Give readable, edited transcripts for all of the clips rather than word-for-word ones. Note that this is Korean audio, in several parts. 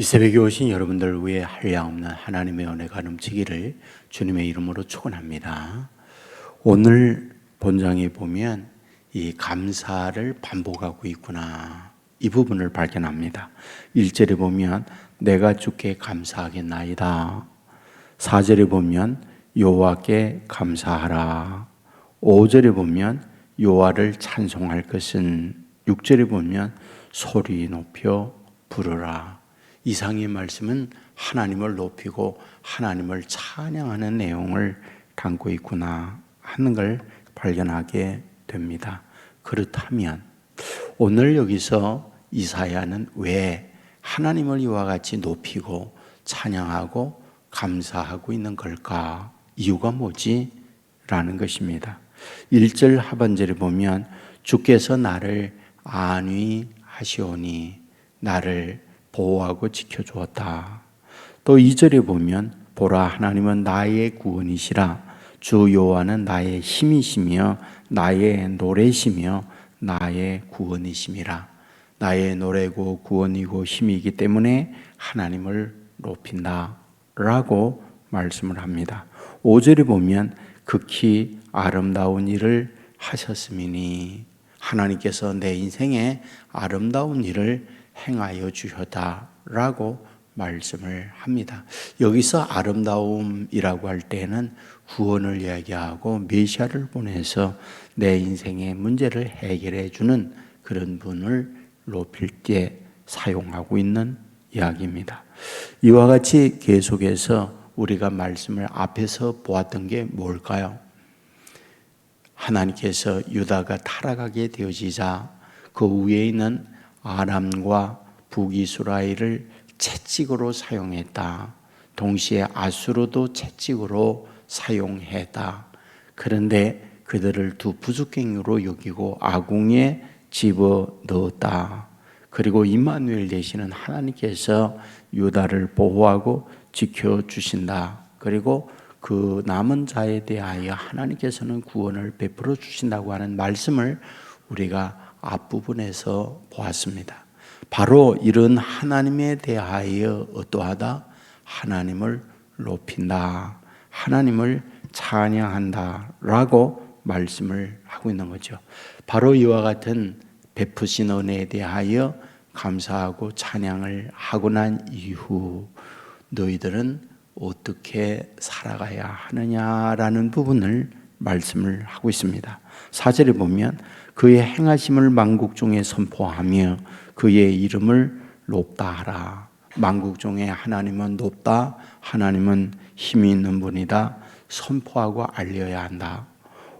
이 새벽에 오신 여러분들 위해 한량없는 하나님의 은혜가 넘치기를 주님의 이름으로 축원합니다. 오늘 본장에 보면 이 감사를 반복하고 있구나, 이 부분을 발견합니다. 1절에 보면 내가 주께 감사하겠나이다. 4절에 보면 여호와께 감사하라. 5절에 보면 여호와를 찬송할 것은, 6절에 보면 소리 높여 부르라. 이상의 말씀은 하나님을 높이고 하나님을 찬양하는 내용을 담고 있구나 하는 걸 발견하게 됩니다. 그렇다면 오늘 여기서 이사야는 왜 하나님을 이와 같이 높이고 찬양하고 감사하고 있는 걸까? 이유가 뭐지? 라는 것입니다. 1절 하반절에 보면 주께서 나를 안위하시오니 나를 보호하고 지켜주었다. 또 2절에 보면 보라, 하나님은 나의 구원이시라. 주 여호와는 나의 힘이시며 나의 노래시며 나의 구원이심이라. 나의 노래고 구원이고 힘이기 때문에 하나님을 높인다 라고 말씀을 합니다. 5절에 보면 극히 아름다운 일을 하셨음이니, 하나님께서 내 인생에 아름다운 일을 행하여 주셨다라고 말씀을 합니다. 여기서 아름다움이라고 할 때는 구원을 이야기하고 메시아를 보내서 내 인생의 문제를 해결해 주는 그런 분을 높일 때 사용하고 있는 이야기입니다. 이와 같이 계속해서 우리가 말씀을 앞에서 보았던 게 뭘까요? 하나님께서 유다가 타락하게 되어지자 그 위에 있는 아람과 북이스라엘을 채찍으로 사용했다. 동시에 아수르도 채찍으로 사용했다. 그런데 그들을 두 부족행으로 여기고 아궁이에 집어넣었다. 그리고 임마누엘 되시는 하나님께서 유다를 보호하고 지켜주신다. 그리고 그 남은 자에 대하여 하나님께서는 구원을 베풀어 주신다고 하는 말씀을 우리가 앞부분에서 보았습니다. 바로 이런 하나님에 대하여 어떠하다? 하나님을 높인다, 하나님을 찬양한다 라고 말씀을 하고 있는 거죠. 바로 이와 같은 베푸신 은혜에 대하여 감사하고 찬양을 하고 난 이후 너희들은 어떻게 살아가야 하느냐라는 부분을 말씀을 하고 있습니다. 4절에 보면 그의 행하심을 만국 중에 선포하며 그의 이름을 높다 하라. 만국 중에 하나님은 높다, 하나님은 힘이 있는 분이다 선포하고 알려야 한다.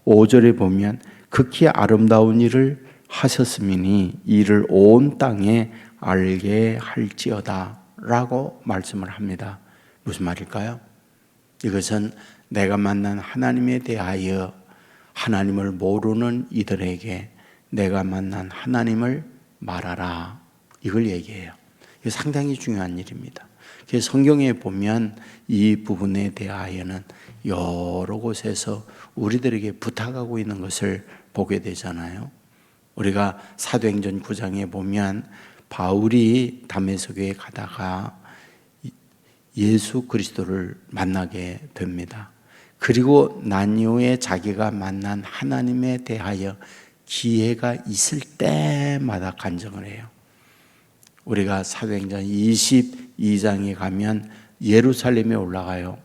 5절에 보면 극히 아름다운 일을 하셨음이니 이를 온 땅에 알게 할지어다 라고 말씀을 합니다. 무슨 말일까요? 이것은 내가 만난 하나님에 대하여 하나님을 모르는 이들에게 내가 만난 하나님을 말하라, 이걸 얘기해요. 이게 상당히 중요한 일입니다. 성경에 보면 이 부분에 대하여는 여러 곳에서 우리들에게 부탁하고 있는 것을 보게 되잖아요. 우리가 사도행전 9장에 보면 바울이 다메섹에 가다가 예수 그리스도를 만나게 됩니다. 그리고 난 이후에 자기가 만난 하나님에 대하여 기회가 있을 때마다 간증을 해요. 우리가 사도행전 22장에 가면 예루살렘에 올라가요.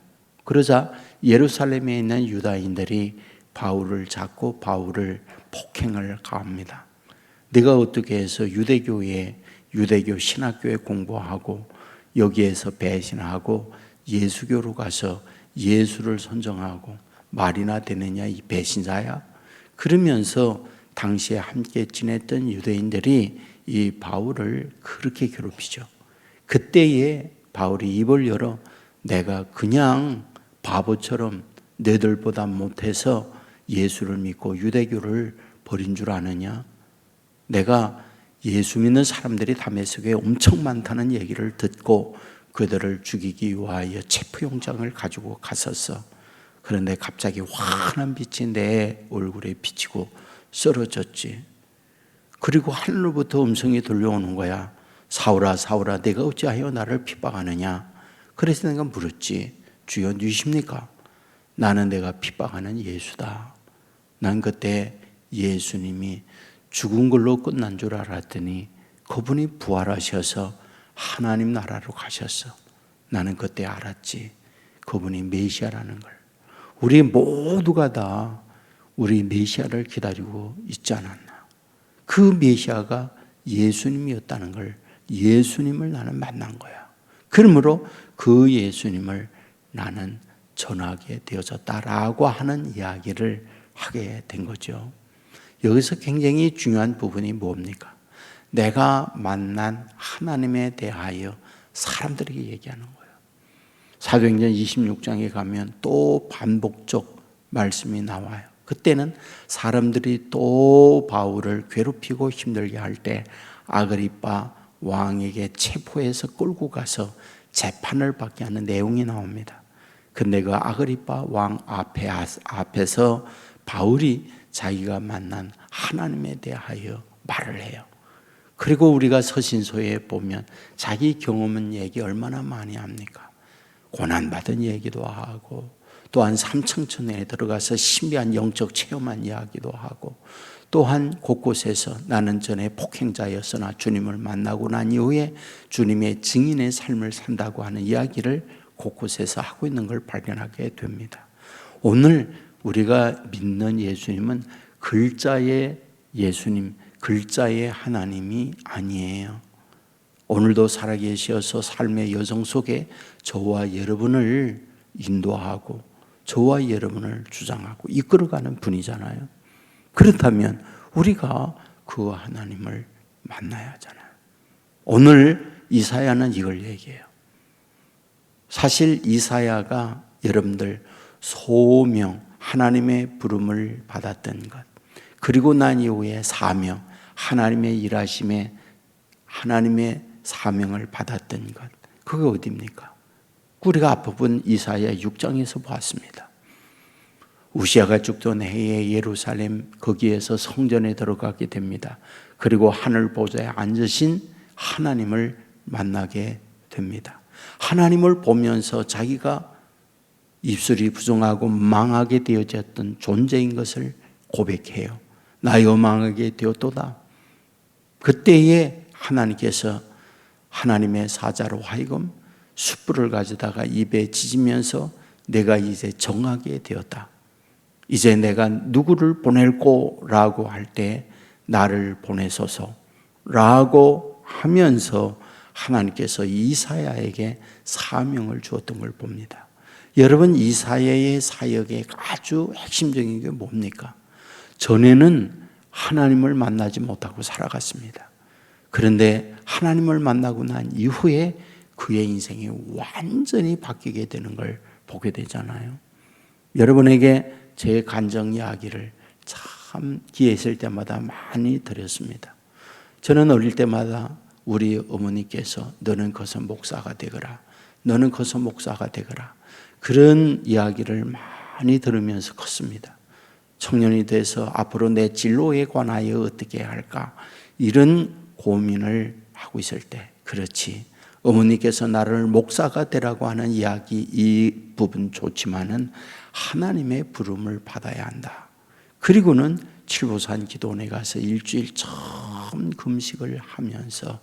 그러자 예루살렘에 있는 유다인들이 바울을 잡고 바울을 폭행을 가합니다. 네가 어떻게 해서 유대교 신학교에 공부하고 여기에서 배신하고 예수교로 가서 예수를 선정하고 말이나 되느냐, 이 배신자야? 그러면서 당시에 함께 지냈던 유대인들이 이 바울을 그렇게 괴롭히죠. 그때에 바울이 입을 열어 내가 그냥 바보처럼 너희들보다 못해서 예수를 믿고 유대교를 버린 줄 아느냐? 내가 예수 믿는 사람들이 다메섹에 엄청 많다는 얘기를 듣고 그들을 죽이기 위하여 체포영장을 가지고 갔었어. 그런데 갑자기 환한 빛이 내 얼굴에 비치고 쓰러졌지. 그리고 하늘로부터 음성이 들려오는 거야. 사울아 사울아 내가 어찌하여 나를 핍박하느냐. 그래서 내가 물었지. 주여 누구십니까? 나는 내가 핍박하는 예수다. 난 그때 예수님이 죽은 걸로 끝난 줄 알았더니 그분이 부활하셔서 하나님 나라로 가셨어. 나는 그때 알았지. 그분이 메시아라는 걸. 우리 모두가 다 우리 메시아를 기다리고 있지 않았나. 그 메시아가 예수님이었다는 걸, 예수님을 나는 만난 거야. 그러므로 그 예수님을 나는 전하게 되어졌다라고 하는 이야기를 하게 된 거죠. 여기서 굉장히 중요한 부분이 뭡니까? 내가 만난 하나님에 대하여 사람들에게 얘기하는 거예요. 사도행전 26장에 가면 또 반복적 말씀이 나와요. 그때는 사람들이 또 바울을 괴롭히고 힘들게 할 때 아그리빠 왕에게 체포해서 끌고 가서 재판을 받게 하는 내용이 나옵니다. 근데 그 아그리빠 왕 앞에서 바울이 자기가 만난 하나님에 대하여 말을 해요. 그리고 우리가 서신서에 보면 자기 경험한 얘기 얼마나 많이 합니까? 고난받은 얘기도 하고, 또한 삼청천에 들어가서 신비한 영적 체험한 이야기도 하고, 또한 곳곳에서 나는 전에 폭행자였으나 주님을 만나고 난 이후에 주님의 증인의 삶을 산다고 하는 이야기를 곳곳에서 하고 있는 걸 발견하게 됩니다. 오늘 우리가 믿는 예수님은 글자의 예수님, 글자의 하나님이 아니에요. 오늘도 살아계셔서 삶의 여정 속에 저와 여러분을 인도하고 저와 여러분을 주장하고 이끌어가는 분이잖아요. 그렇다면 우리가 그 하나님을 만나야 하잖아요. 오늘 이사야는 이걸 얘기해요. 사실 이사야가 여러분들 소명, 하나님의 부름을 받았던 것, 그리고 난 이후에 사명, 하나님의 일하심에 하나님의 사명을 받았던 것, 그게 어디입니까? 우리가 앞부분 이사야 6장에서 보았습니다. 우시아가 죽던 해에 예루살렘 거기에서 성전에 들어가게 됩니다. 그리고 하늘 보좌에 앉으신 하나님을 만나게 됩니다. 하나님을 보면서 자기가 입술이 부정하고 망하게 되어졌던 존재인 것을 고백해요. 나여 망하게 되었도다. 그때에 하나님께서 하나님의 사자로 하여금 숯불을 가져다가 입에 지지면서 내가 이제 정하게 되었다. 이제 내가 누구를 보낼꼬? 라고 할 때 나를 보내소서 라고 하면서 하나님께서 이사야에게 사명을 주었던 걸 봅니다. 여러분, 이사야의 사역의 아주 핵심적인 게 뭡니까? 전에는 하나님을 만나지 못하고 살아갔습니다. 그런데 하나님을 만나고 난 이후에 그의 인생이 완전히 바뀌게 되는 걸 보게 되잖아요. 여러분에게 제 간증 이야기를 참 기회 있을 때마다 많이 드렸습니다. 저는 어릴 때마다 우리 어머니께서 너는 커서 목사가 되거라, 너는 커서 목사가 되거라, 그런 이야기를 많이 들으면서 컸습니다. 청년이 돼서 앞으로 내 진로에 관하여 어떻게 해야 할까, 이런 고민을 하고 있을 때, 그렇지, 어머니께서 나를 목사가 되라고 하는 이야기, 이 부분 좋지만은 하나님의 부름을 받아야 한다. 그리고는 칠보산 기도원에 가서 일주일 처음 금식을 하면서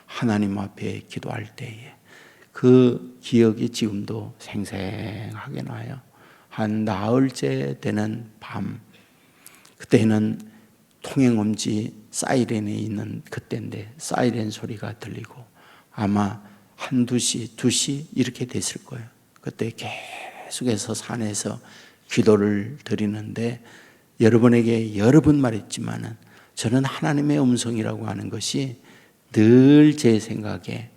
하나님 앞에 기도할 때에 그 기억이 지금도 생생하게 나요. 한 나흘째 되는 밤, 그때는 통행음지 사이렌에 있는 그때인데 사이렌 소리가 들리고 아마 1-2시, 2시 이렇게 됐을 거예요. 그때 계속해서 산에서 기도를 드리는데 여러분에게 여러 번 말했지만은 저는 하나님의 음성이라고 하는 것이 늘 제 생각에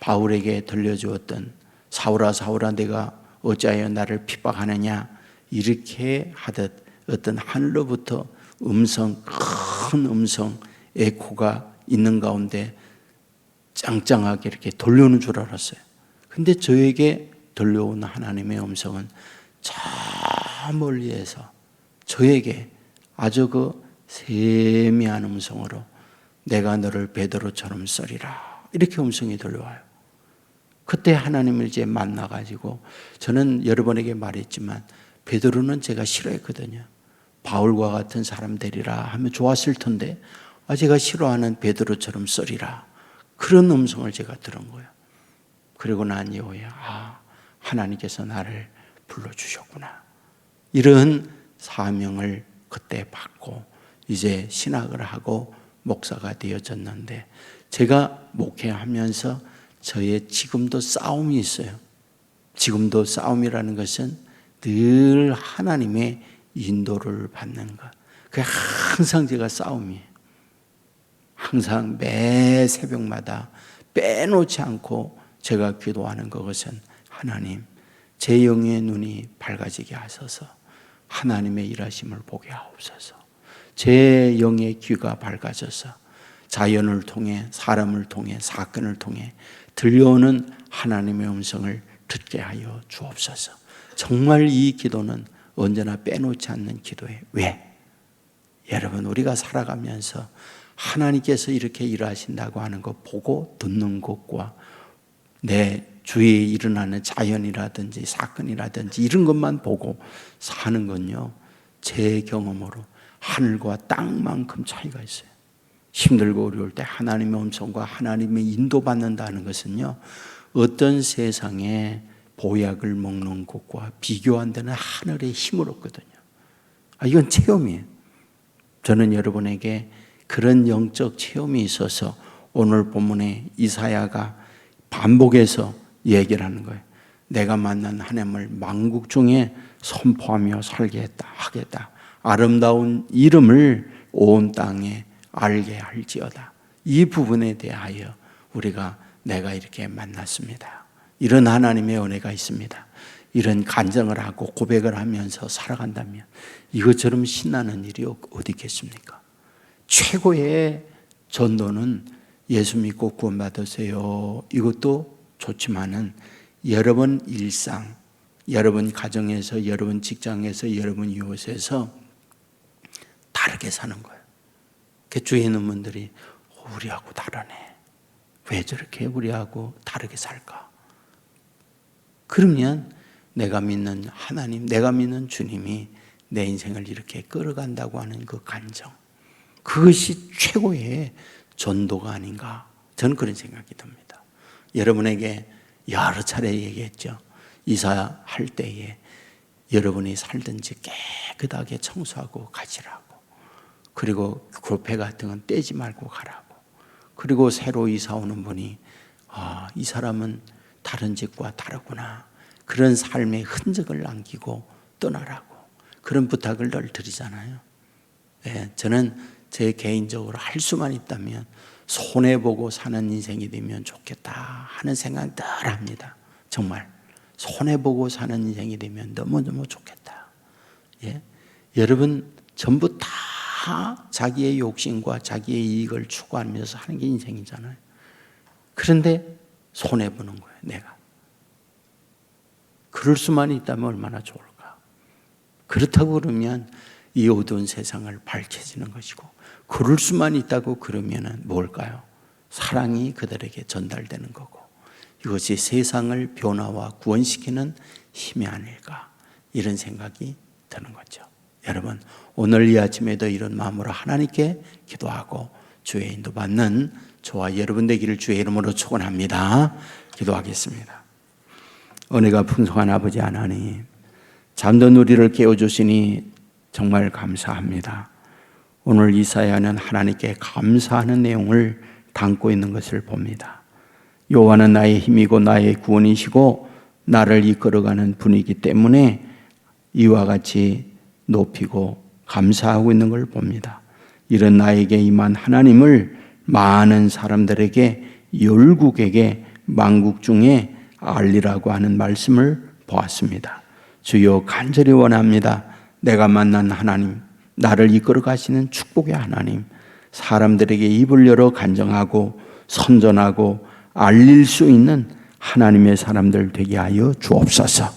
바울에게 들려주었던 사울아 사울아 내가 어찌하여 나를 핍박하느냐 이렇게 하듯 어떤 하늘로부터 음성, 큰 음성, 에코가 있는 가운데 짱짱하게 이렇게 들려오는 줄 알았어요. 근데 저에게 들려오는 하나님의 음성은 저 멀리에서 저에게 아주 그 세미한 음성으로 내가 너를 베드로처럼 쓰리라 이렇게 음성이 들려와요. 그때 하나님을 이제 만나가지고 저는 여러분에게 말했지만 베드로는 제가 싫어했거든요. 바울과 같은 사람 되리라 하면 좋았을 텐데 제가 싫어하는 베드로처럼 쓰리라. 그런 음성을 제가 들은 거예요. 그리고 난 이후에 하나님께서 나를 불러주셨구나. 이런 사명을 그때 받고 이제 신학을 하고 목사가 되어졌는데 제가 목회하면서 저의 지금도 싸움이 있어요. 지금도 싸움이라는 것은 늘 하나님의 인도를 받는 것. 그게 항상 제가 싸움이에요. 항상 매 새벽마다 빼놓지 않고 제가 기도하는 그것은 하나님, 제 영의 눈이 밝아지게 하소서. 하나님의 일하심을 보게 하옵소서. 제 영의 귀가 밝아져서 자연을 통해 사람을 통해 사건을 통해 들려오는 하나님의 음성을 듣게 하여 주옵소서. 정말 이 기도는 언제나 빼놓지 않는 기도예요. 왜? 여러분 우리가 살아가면서 하나님께서 이렇게 일하신다고 하는 거 보고 듣는 것과 내 주위에 일어나는 자연이라든지 사건이라든지 이런 것만 보고 사는 건요, 제 경험으로 하늘과 땅만큼 차이가 있어요. 힘들고 어려울 때 하나님의 음성과 하나님의 인도받는다는 것은요, 어떤 세상에 보약을 먹는 것과 비교 안 되는 하늘의 힘을 얻거든요. 이건 체험이에요. 저는 여러분에게 그런 영적 체험이 있어서 오늘 본문에 이사야가 반복해서 얘기를 하는 거예요. 내가 만난 하나님을 만국 중에 선포하며 살게 하겠다. 아름다운 이름을 온 땅에 알게 할지어다. 이 부분에 대하여 우리가 내가 이렇게 만났습니다. 이런 하나님의 은혜가 있습니다. 이런 간증을 하고 고백을 하면서 살아간다면 이것처럼 신나는 일이 어디 있겠습니까? 최고의 전도는 예수 믿고 구원받으세요. 이것도 좋지만은 여러분 일상, 여러분 가정에서, 여러분 직장에서, 여러분 이웃에서 다르게 사는 거예요. 그 주위에 있는 분들이 우리하고 다르네. 왜 저렇게 우리하고 다르게 살까? 그러면 내가 믿는 하나님, 내가 믿는 주님이 내 인생을 이렇게 끌어간다고 하는 그 감정, 그것이 최고의 전도가 아닌가, 저는 그런 생각이 듭니다. 여러분에게 여러 차례 얘기했죠. 이사할 때에 여러분이 살던 집 깨끗하게 청소하고 가시라고. 그리고 골패 같은 건 떼지 말고 가라고. 그리고 새로 이사 오는 분이 이 사람은 다른 집과 다르구나. 그런 삶의 흔적을 남기고 떠나라고. 그런 부탁을 늘 드리잖아요. 네, 저는 제 개인적으로 할 수만 있다면 손해보고 사는 인생이 되면 좋겠다 하는 생각 늘 합니다. 정말 손해보고 사는 인생이 되면 너무너무 좋겠다. 예? 여러분 전부 다 자기의 욕심과 자기의 이익을 추구하면서 하는 게 인생이잖아요. 그런데 손해보는 거예요, 내가. 그럴 수만 있다면 얼마나 좋을까. 그렇다고 그러면 이 어두운 세상을 밝혀지는 것이고, 그럴 수만 있다고 그러면 뭘까요? 사랑이 그들에게 전달되는 거고, 이것이 세상을 변화와 구원시키는 힘이 아닐까, 이런 생각이 드는 거죠. 여러분, 오늘 이 아침에도 이런 마음으로 하나님께 기도하고 주의 인도 받는 저와 여러분 되기를 주의 이름으로 축원합니다. 기도하겠습니다. 은혜가 풍성한 아버지 하나님, 잠든 우리를 깨워주시니 정말 감사합니다. 오늘 이사야는 하나님께 감사하는 내용을 담고 있는 것을 봅니다. 여호와는 나의 힘이고 나의 구원이시고 나를 이끌어가는 분이기 때문에 이와 같이 높이고 감사하고 있는 걸 봅니다. 이런 나에게 임한 하나님을 많은 사람들에게, 열국에게, 만국 중에 알리라고 하는 말씀을 보았습니다. 주여, 간절히 원합니다. 내가 만난 하나님, 나를 이끌어 가시는 축복의 하나님, 사람들에게 입을 열어 간증하고 선전하고 알릴 수 있는 하나님의 사람들 되게 하여 주옵소서.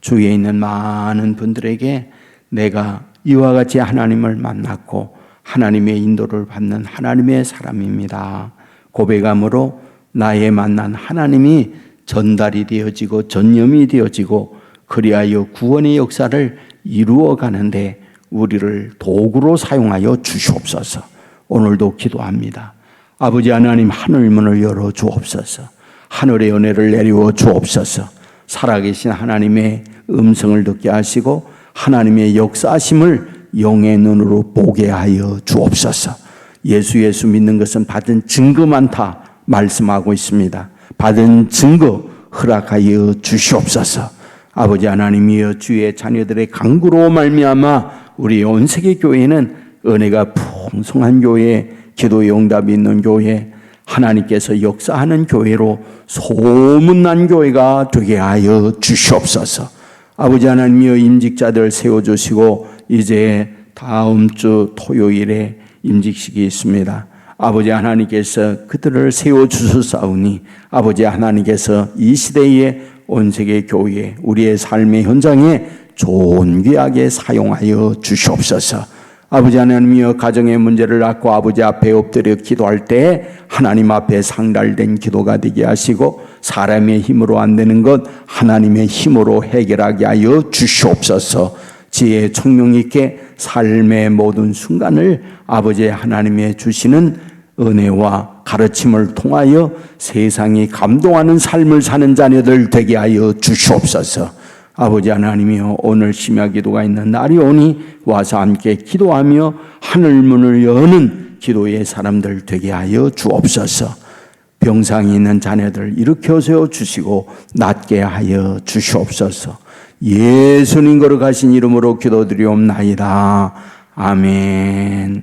주위에 있는 많은 분들에게 내가 이와 같이 하나님을 만났고 하나님의 인도를 받는 하나님의 사람입니다 고백함으로 나의 만난 하나님이 전달이 되어지고 전염이 되어지고 그리하여 구원의 역사를 이루어 가는데 우리를 도구로 사용하여 주시옵소서. 오늘도 기도합니다. 아버지 하나님, 하늘문을 열어 주옵소서. 하늘의 은혜를 내리워 주옵소서. 살아계신 하나님의 음성을 듣게 하시고 하나님의 역사하심을 영의 눈으로 보게 하여 주옵소서. 예수 믿는 것은 받은 증거만 다 말씀하고 있습니다. 받은 증거 허락하여 주시옵소서. 아버지 하나님이여, 주의 자녀들의 강구로 말미암아 우리 온 세계 교회는 은혜가 풍성한 교회, 기도의 응답이 있는 교회, 하나님께서 역사하는 교회로 소문난 교회가 되게 하여 주시옵소서. 아버지 하나님이여, 임직자들 세워주시고 이제 다음 주 토요일에 임직식이 있습니다. 아버지 하나님께서 그들을 세워주셨사오니 아버지 하나님께서 이 시대에 온 세계 교회, 우리의 삶의 현장에 존귀하게 사용하여 주시옵소서. 아버지 하나님이여, 가정의 문제를 낳고 아버지 앞에 엎드려 기도할 때 하나님 앞에 상달된 기도가 되게 하시고 사람의 힘으로 안 되는 것 하나님의 힘으로 해결하게 하여 주시옵소서. 지혜 총명 있게 삶의 모든 순간을 아버지 하나님의 주시는 은혜와 가르침을 통하여 세상이 감동하는 삶을 사는 자녀들 되게 하여 주시옵소서. 아버지 하나님이여, 오늘 심야 기도가 있는 날이 오니 와서 함께 기도하며 하늘문을 여는 기도의 사람들 되게 하여 주옵소서. 병상이 있는 자녀들 일으켜 세워 주시고 낫게 하여 주시옵소서. 예수님 거룩하신 이름으로 기도드리옵나이다. 아멘.